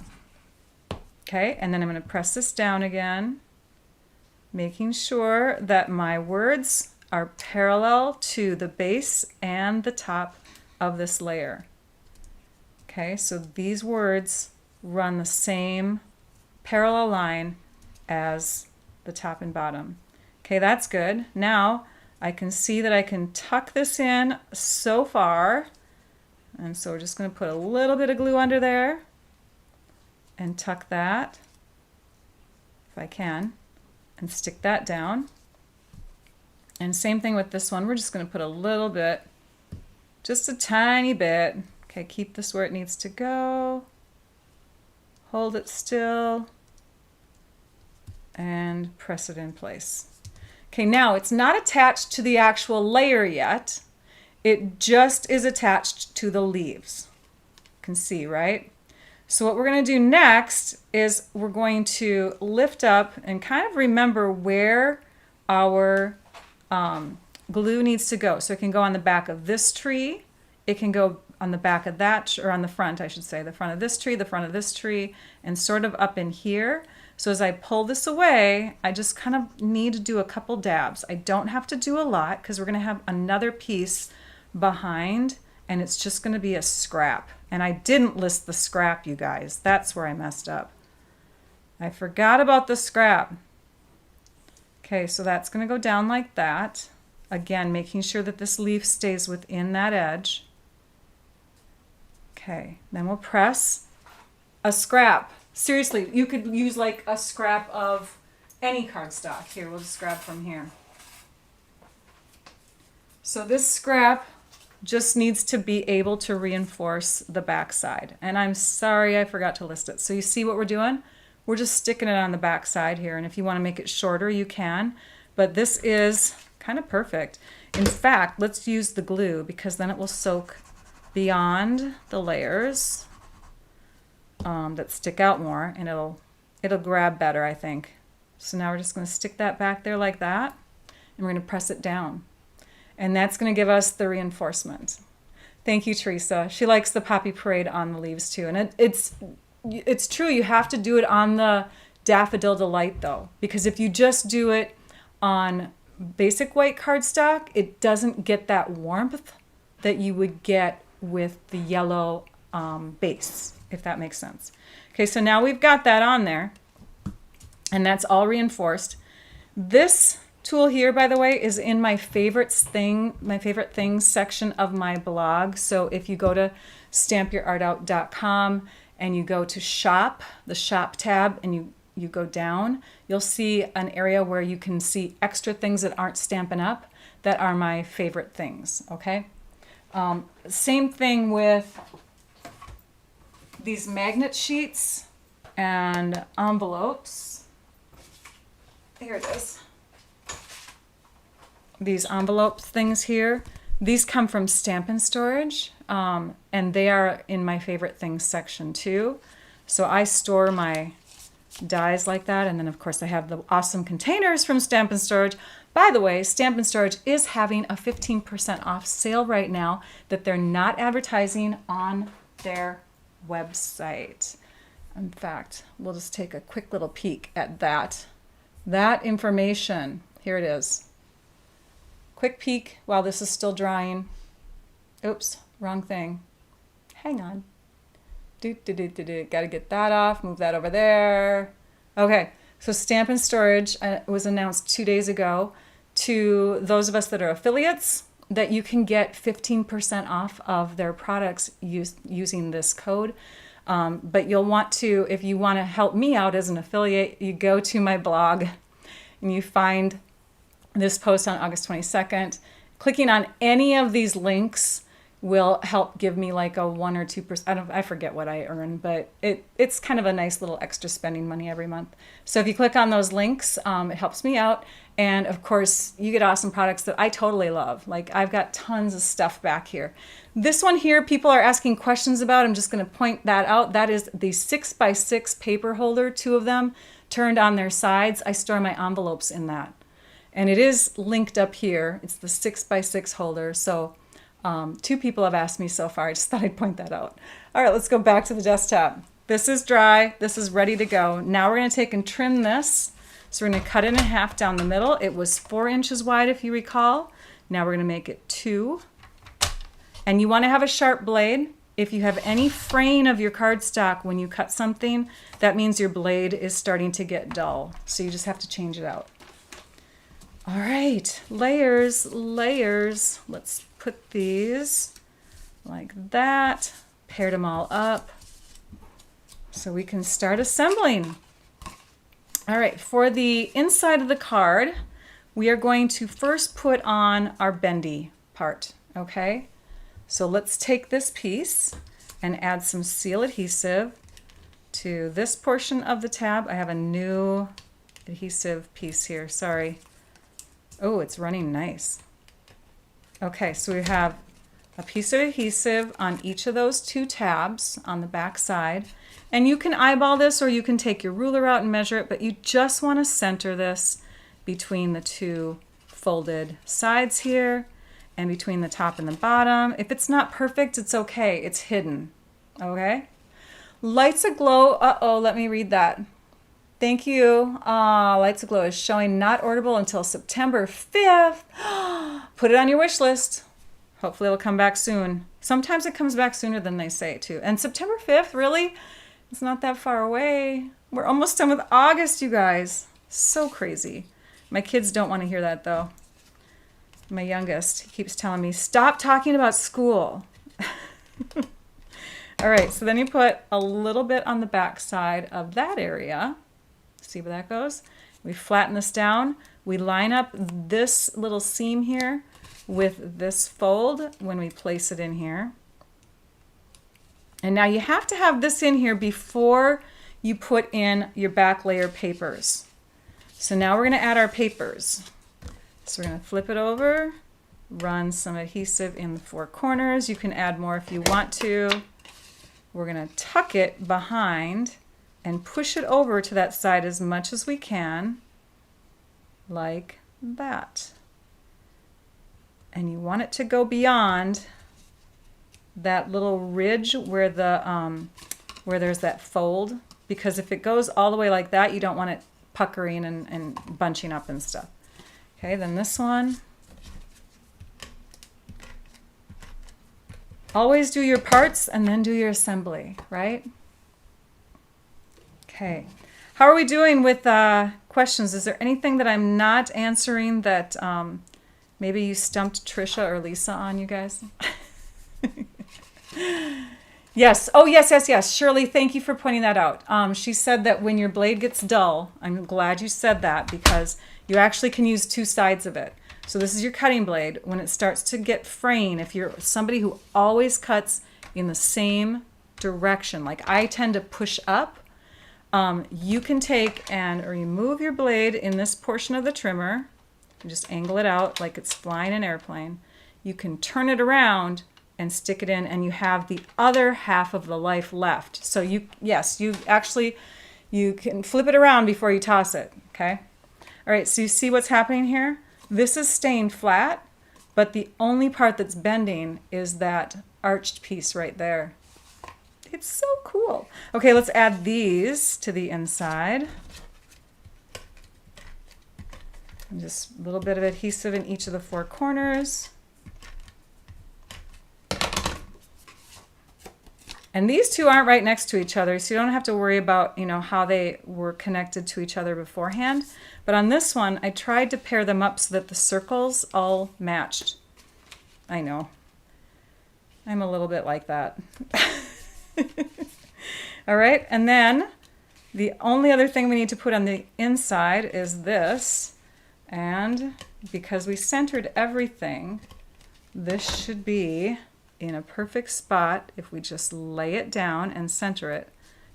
Okay, and then I'm going to press this down again, making sure that my words are parallel to the base and the top of this layer. Okay, so these words run the same parallel line as the top and bottom. Okay, that's good. Now I can see that I can tuck this in so far, and so we're just going to put a little bit of glue under there and tuck that, if I can, and stick that down. And same thing with this one. We're just going to put a little bit, just a tiny bit. Okay, keep this where it needs to go. Hold it still and press it in place. Okay, now it's not attached to the actual layer yet. It just is attached to the leaves. You can see, right? So what we're going to do next is we're going to lift up and kind of remember where our glue needs to go. So it can go on the back of this tree. It can go on the back of that, or on the front, I should say, the front of this tree, the front of this tree, and sort of up in here. So as I pull this away, I just kind of need to do a couple dabs. I don't have to do a lot because we're going to have another piece behind, and it's just going to be a scrap. And I didn't list the scrap, you guys. That's where I messed up. I forgot about the scrap. Okay, so that's going to go down like that. Again, making sure that this leaf stays within that edge. Okay, then we'll press a scrap. Seriously, you could use like a scrap of any cardstock. Here, we'll just grab from here. So this scrap just needs to be able to reinforce the back side. And I'm sorry I forgot to list it. So you see what we're doing? We're just sticking it on the back side here. And if you want to make it shorter, you can. But this is kind of perfect. In fact, let's use the glue because then it will soak beyond the layers that stick out more, and it'll grab better, I think. So now we're just going to stick that back there like that, and we're going to press it down. And that's going to give us the reinforcement. Thank you, Teresa. She likes the Poppy Parade on the leaves too. And it's true, you have to do it on the Daffodil Delight though, because if you just do it on basic white cardstock, it doesn't get that warmth that you would get with the yellow base, if that makes sense. Okay, so now we've got that on there, and that's all reinforced. This tool here, by the way, is in my favorite things section of my blog. So if you go to stampyourartout.com and you go to shop, the shop tab, and you go down, you'll see an area where you can see extra things that aren't Stampin' Up! That are my favorite things, okay? Same thing with these magnet sheets and envelopes. Here it is. These envelope things here, these come from Stampin' Storage, and they are in my favorite things section too. So I store my dies like that. And then of course I have the awesome containers from Stamp and Storage. By the way, Stamp and Storage is having a 15% off sale right now that they're not advertising on their website. In fact, we'll just take a quick little peek at that. That information, here it is. Quick peek while this is still drying. Oops, wrong thing. Hang on. Got to get that off, move that over there. Okay, so Stamp and Storage was announced 2 days ago to those of us that are affiliates that you can get 15% off of their products using this code. But you'll want to, if you want to help me out as an affiliate, you go to my blog and you find this post on August 22nd. Clicking on any of these links will help give me like a 1 or 2%. I forget what I earn, but it's kind of a nice little extra spending money every month. So if you click on those links, it helps me out. And of course, you get awesome products that I totally love. Like I've got tons of stuff back here. This one here, people are asking questions about. I'm just going to point that out. That is the 6x6 paper holder, 2 of them turned on their sides. I store my envelopes in that. And it is linked up here. It's the 6x6 holder. So 2 people have asked me so far. I just thought I'd point that out. All right, let's go back to the desktop. This is dry. This is ready to go. Now we're going to take and trim this. So we're going to cut it in half down the middle. It was 4 inches wide, if you recall. Now we're going to make it 2. And you want to have a sharp blade. If you have any fraying of your cardstock when you cut something, that means your blade is starting to get dull. So you just have to change it out. All right, layers. Let's put these like that, paired them all up so we can start assembling. All right, for the inside of the card, we are going to first put on our bendy part, okay? So let's take this piece and add some seal adhesive to this portion of the tab. I have a new adhesive piece here, sorry. Oh, it's running nice. Okay, so we have a piece of adhesive on each of those 2 tabs on the back side. And you can eyeball this or you can take your ruler out and measure it, but you just want to center this between the 2 folded sides here and between the top and the bottom. If it's not perfect, it's okay. It's hidden, okay? Lights Aglow, uh-oh, let me read that. Thank you. Lights Aglow is showing not orderable until September 5th. Put it on your wish list. Hopefully it'll come back soon. Sometimes it comes back sooner than they say too. And September 5th, really? It's not that far away. We're almost done with August, you guys. So crazy. My kids don't want to hear that though. My youngest, he keeps telling me, stop talking about school. All right, so then you put a little bit on the back side of that area. See where that goes? We flatten this down. We line up this little seam here with this fold when we place it in here. And now you have to have this in here before you put in your back layer papers. So now we're going to add our papers. So we're going to flip it over, run some adhesive in the 4 corners. You can add more if you want to. We're going to tuck it behind and push it over to that side as much as we can, like that. And you want it to go beyond that little ridge where where there's that fold, because if it goes all the way like that, you don't want it puckering and bunching up and stuff. Okay, then this one. Always do your parts and then do your assembly, right? Okay. How are we doing with questions? Is there anything that I'm not answering that maybe you stumped Trisha or Lisa on, you guys? Yes. Oh, yes. Shirley, thank you for pointing that out. She said that when your blade gets dull, I'm glad you said that because you actually can use 2 sides of it. So this is your cutting blade. When it starts to get fraying, if you're somebody who always cuts in the same direction, like I tend to push up, you can take and remove your blade in this portion of the trimmer. You just angle it out like it's flying an airplane. You can turn it around and stick it in, and you have the other half of the life left. So you can flip it around before you toss it, okay? All right, so you see what's happening here? This is staying flat, but the only part that's bending is that arched piece right there. It's so cool. Okay, let's add these to the inside. And just a little bit of adhesive in each of the 4 corners. And these two aren't right next to each other, so you don't have to worry about, how they were connected to each other beforehand. But on this one, I tried to pair them up so that the circles all matched. I know. I'm a little bit like that. All right, and then the only other thing we need to put on the inside is this. And because we centered everything, this should be in a perfect spot if we just lay it down and center it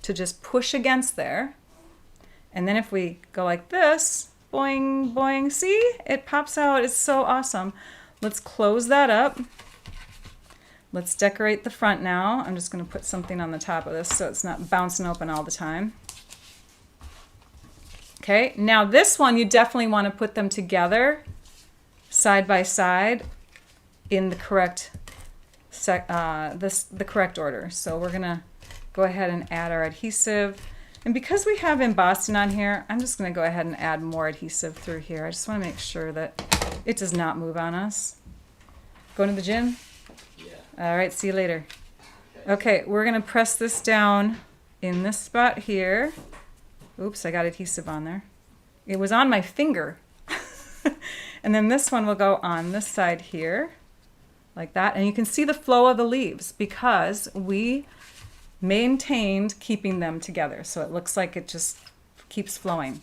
to just push against there. And then if we go like this, boing, boing, see? It pops out. It's so awesome. Let's close that up. Let's decorate the front now. I'm just going to put something on the top of this so it's not bouncing open all the time. Okay, now this one you definitely want to put them together side by side in the correct the correct order. So we're going to go ahead and add our adhesive. And because we have embossing on here, I'm just going to go ahead and add more adhesive through here. I just want to make sure that it does not move on us. Going to the gym? All right, see you later. Okay, we're going to press this down in this spot here. Oops, I got adhesive on there. It was on my finger. And then this one will go on this side here, like that. And you can see the flow of the leaves because we maintained keeping them together. So it looks like it just keeps flowing.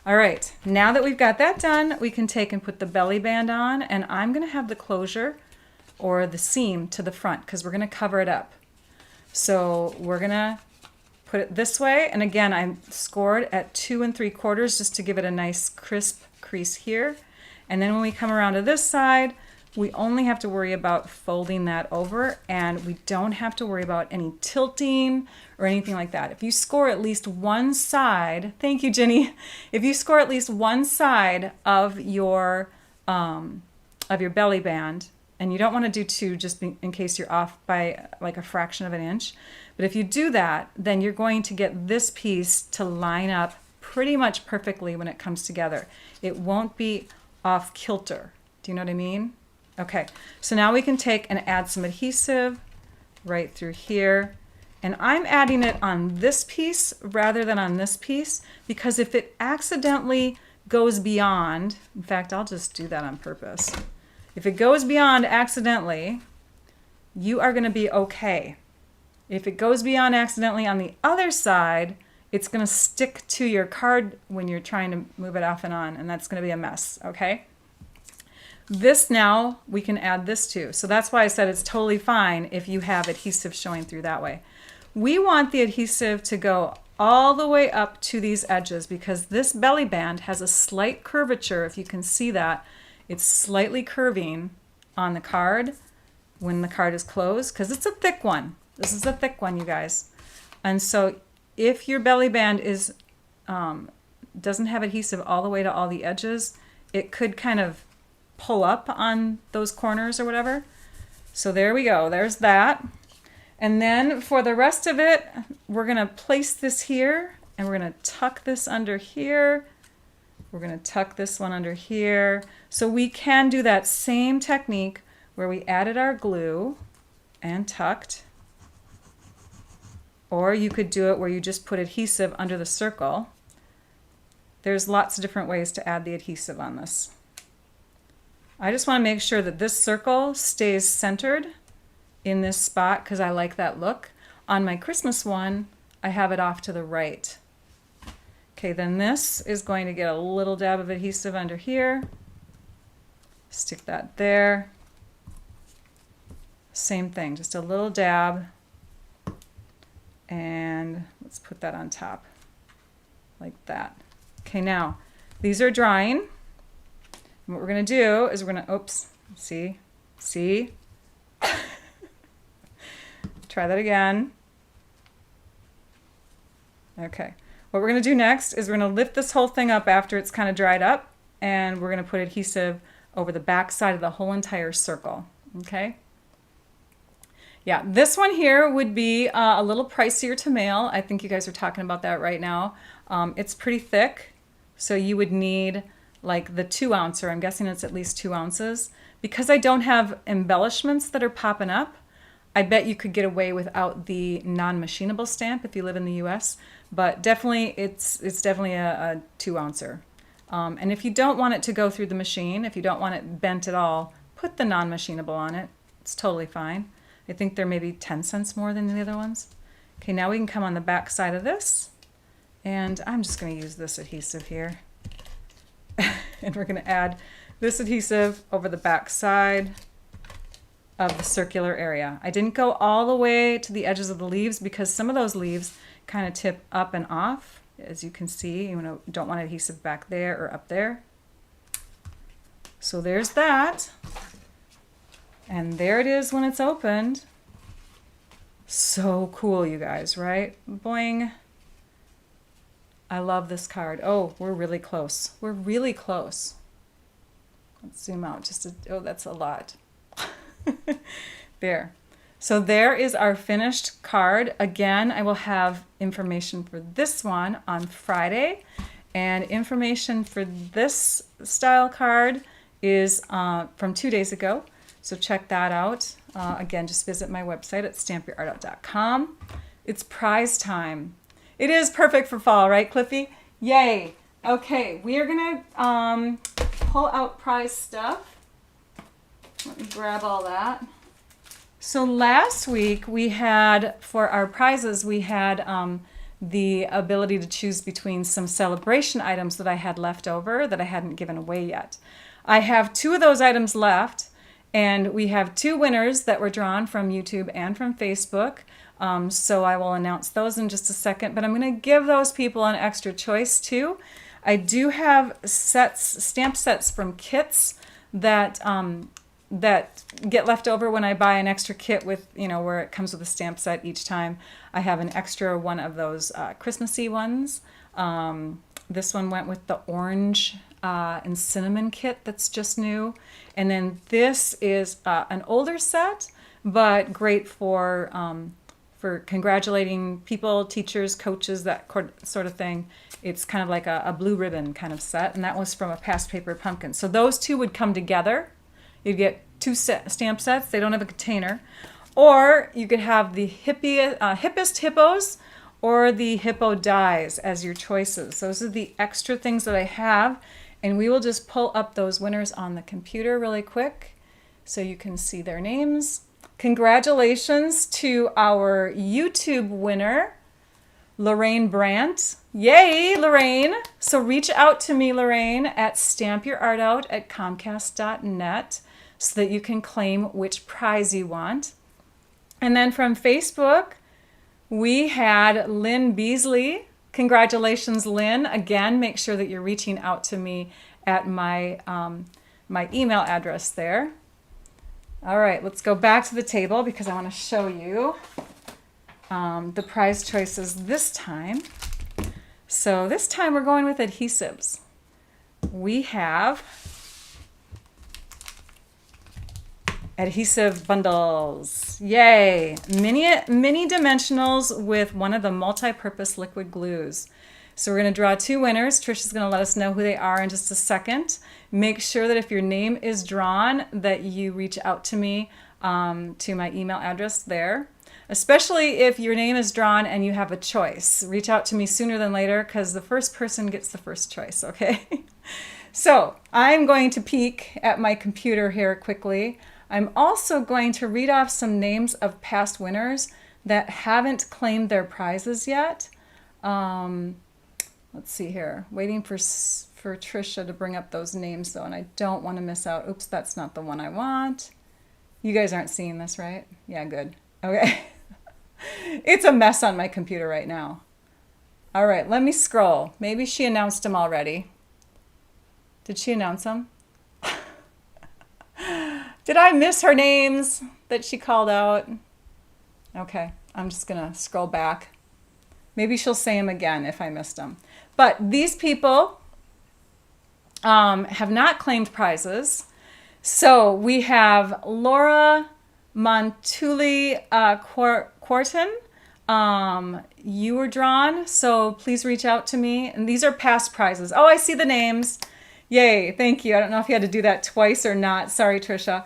All right, now that we've got that done, we can take and put the belly band on. And I'm going to have the closure or the seam to the front because we're going to cover it up. So we're going to put it this way. And again, I scored at 2 3/4 just to give it a nice crisp crease here. And then when we come around to this side, we only have to worry about folding that over, and we don't have to worry about any tilting or anything like that. If you score at least one side, thank you, Jenny. If you score at least one side of your belly band, and you don't want to do 2 just in case you're off by like a fraction of an inch, but if you do that, then you're going to get this piece to line up pretty much perfectly when it comes together. It won't be off kilter. Do you know what I mean? Okay, so now we can take and add some adhesive right through here. And I'm adding it on this piece rather than on this piece because if it accidentally goes beyond, in fact, I'll just do that on purpose. If it goes beyond accidentally, you are going to be okay. If it goes beyond accidentally on the other side, it's going to stick to your card when you're trying to move it off and on, and that's going to be a mess, okay? This now, we can add this too. So that's why I said it's totally fine if you have adhesive showing through that way. We want the adhesive to go all the way up to these edges because this belly band has a slight curvature, if you can see that. It's slightly curving on the card when the card is closed because it's a thick one. This is a thick one, you guys. And so if your belly band is doesn't have adhesive all the way to all the edges, it could kind of pull up on those corners or whatever. So there we go. There's that. And then for the rest of it, we're going to place this here and we're going to tuck this under here. We're going to tuck this one under here. So we can do that same technique where we added our glue and tucked. Or you could do it where you just put adhesive under the circle. There's lots of different ways to add the adhesive on this. I just want to make sure that this circle stays centered in this spot because I like that look. On my Christmas one, I have it off to the right. Okay, then this is going to get a little dab of adhesive under here. Stick that there. Same thing, just a little dab. And let's put that on top like that. Okay, now these are drying. And what we're going to do is we're going to, oops, see? Try that again. Okay. What we're going to do next is we're going to lift this whole thing up after it's kind of dried up, and we're going to put adhesive over the back side of the whole entire circle. Okay. Yeah, this one here would be a little pricier to mail. I think you guys are talking about that right now. It's pretty thick, so you would need like the 2 ouncer. I'm guessing it's at least 2 ounces. Because I don't have embellishments that are popping up, I bet you could get away without the non-machinable stamp if you live in the US, but definitely it's definitely a 2 ouncer. And if you don't want it to go through the machine, if you don't want it bent at all, put the non-machinable on it. It's totally fine. I think they're maybe 10 cents more than the other ones. Okay, now we can come on the back side of this, and I'm just going to use this adhesive here. And we're going to add this adhesive over the back side of the circular area. I didn't go all the way to the edges of the leaves because some of those leaves kind of tip up and off. As you can see, you don't want adhesive back there or up there. So there's that. And there it is when it's opened. So cool, you guys, right? Boing. I love this card. Oh, we're really close. We're really close. Let's zoom out oh, that's a lot. There. So there is our finished card. Again, I will have information for this one on Friday, and information for this style card is from 2 days ago. So check that out. Again, just visit my website at stampyourartout.com. It's prize time. It is perfect for fall, right, Cliffy? Yay. Okay, we are going to pull out prize stuff. Let me grab all that. So last week we had, for our prizes, we had the ability to choose between some celebration items that I had left over that I hadn't given away yet. I have 2 of those items left, and we have 2 winners that were drawn from YouTube and from Facebook. So I will announce those in just a second, but I'm going to give those people an extra choice too. I do have stamp sets from kits that that get left over when I buy an extra kit with, where it comes with a stamp set each time. I have an extra one of those Christmassy ones. This one went with the orange and cinnamon kit that's just new. And then this is an older set, but great for congratulating people, teachers, coaches, that sort of thing. It's kind of like a blue ribbon kind of set, and that was from a past paper pumpkin. So those 2 would come together. You'd get 2 stamp sets. They don't have a container. Or you could have the hippest hippos or the hippo dies as your choices. Those are the extra things that I have, and we will just pull up those winners on the computer really quick so you can see their names. Congratulations to our YouTube winner, Lorraine Brandt. Yay, Lorraine. So reach out to me, Lorraine, at stampyourartout@comcast.net so that you can claim which prize you want. And then from Facebook, we had Lynn Beasley. Congratulations, Lynn. Again, make sure that you're reaching out to me at my email address there. All right, let's go back to the table because I want to show you the prize choices this time. So this time we're going with adhesives. We have adhesive bundles. Yay! Mini dimensionals with one of the multi-purpose liquid glues. So we're going to draw 2 winners. Trisha's going to let us know who they are in just a second. Make sure that if your name is drawn that you reach out to me to my email address there. Especially if your name is drawn and you have a choice. Reach out to me sooner than later because the first person gets the first choice, okay? So I'm going to peek at my computer here quickly. I'm also going to read off some names of past winners that haven't claimed their prizes yet. Let's see here. Waiting for Trisha to bring up those names though, and I don't want to miss out. Oops, that's not the one I want. You guys aren't seeing this, right? Yeah, good. Okay. It's a mess on my computer right now. All right, let me scroll. Maybe she announced them already. Did she announce them? Did I miss her names that she called out? Okay, I'm just gonna scroll back. Maybe she'll say them again if I missed them. But these people have not claimed prizes. So we have Laura Montuli Quarton. You were drawn, so please reach out to me. And these are past prizes. Oh, I see the names. Yay, thank you. I don't know if you had to do that twice or not. Sorry, Trisha.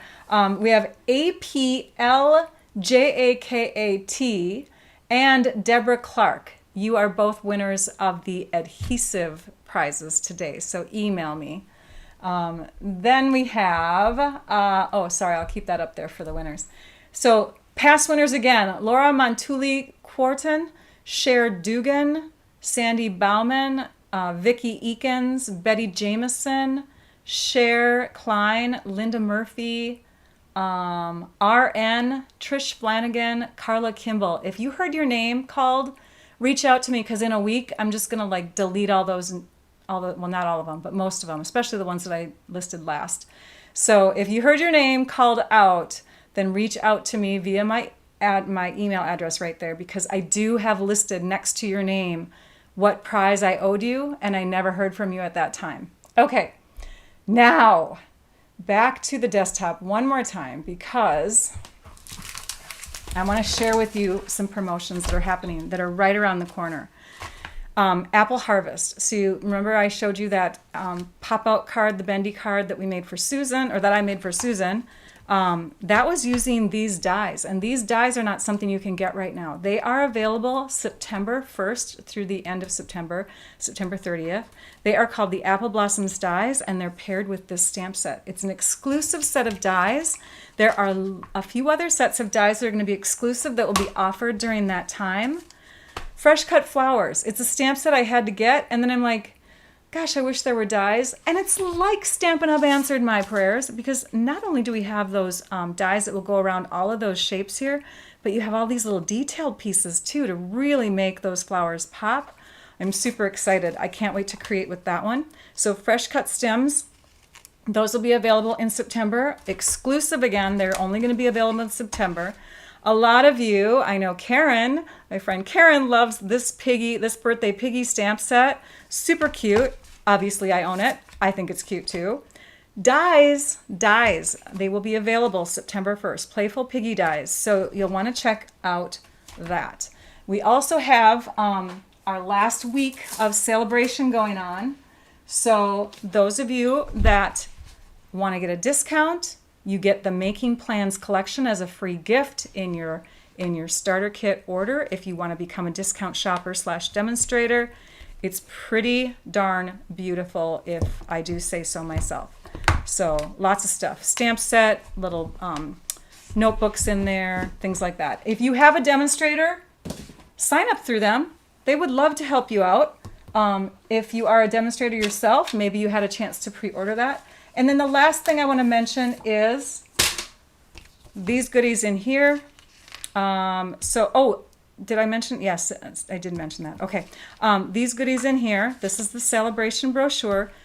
We have APLJAKAT and Deborah Clark. You are both winners of the adhesive prizes today, so email me. Then we have, oh, sorry, I'll keep that up there for the winners. So past winners again, Laura Montuli Quarton, Cher Dugan, Sandy Bauman, Vicki Eakins, Betty Jameson, Cher Klein, Linda Murphy, RN, Trish Flanagan, Carla Kimball. If you heard your name called, reach out to me, because in a week I'm just gonna like delete all those, well, not all of them, but most of them, especially the ones that I listed last. So if you heard your name called out, then reach out to me via my email address right there, because I do have listed next to your name what prize I owed you, and I never heard from you at that time. Okay, now back to the desktop one more time, because I want to share with you some promotions that are happening that are right around the corner. Apple Harvest. So you remember I showed you that pop-out card, the Bendy card that we made for Susan, or that I made for Susan. That was using these dies, and these dies are not something you can get right now. They are available September 1st through the end of September, September 30th. They are called the Apple Blossoms dies, and they're paired with this stamp set. It's an exclusive set of dies. There are a few other sets of dies that are going to be exclusive that will be offered during that time. Fresh Cut Flowers. It's a stamp set I had to get, and then I'm like, gosh, I wish there were dies. And it's like Stampin' Up! Answered my prayers, because not only do we have those dies that will go around all of those shapes here, but you have all these little detailed pieces too to really make those flowers pop. I'm super excited. I can't wait to create with that one. So Fresh Cut Stems, those will be available in September. Exclusive again, they're only going to be available in September. A lot of you, I know Karen, my friend Karen, loves this birthday piggy stamp set. Super cute. Obviously, I own it. I think it's cute too. Dies, they will be available September 1st. Playful Piggy dies. So you'll want to check out that. We also have our last week of celebration going on. So those of you that want to get a discount, you get the Making Plans collection as a free gift in your starter kit order if you want to become a discount shopper / demonstrator. It's pretty darn beautiful, if I do say so myself. So lots of stuff. Stamp set, little notebooks in there, things like that. If you have a demonstrator, sign up through them. They would love to help you out. If you are a demonstrator yourself, maybe you had a chance to pre-order that. And then the last thing I want to mention is these goodies in here. Did I mention? Yes, I did mention that. Okay. These goodies in here, this is the celebration brochure.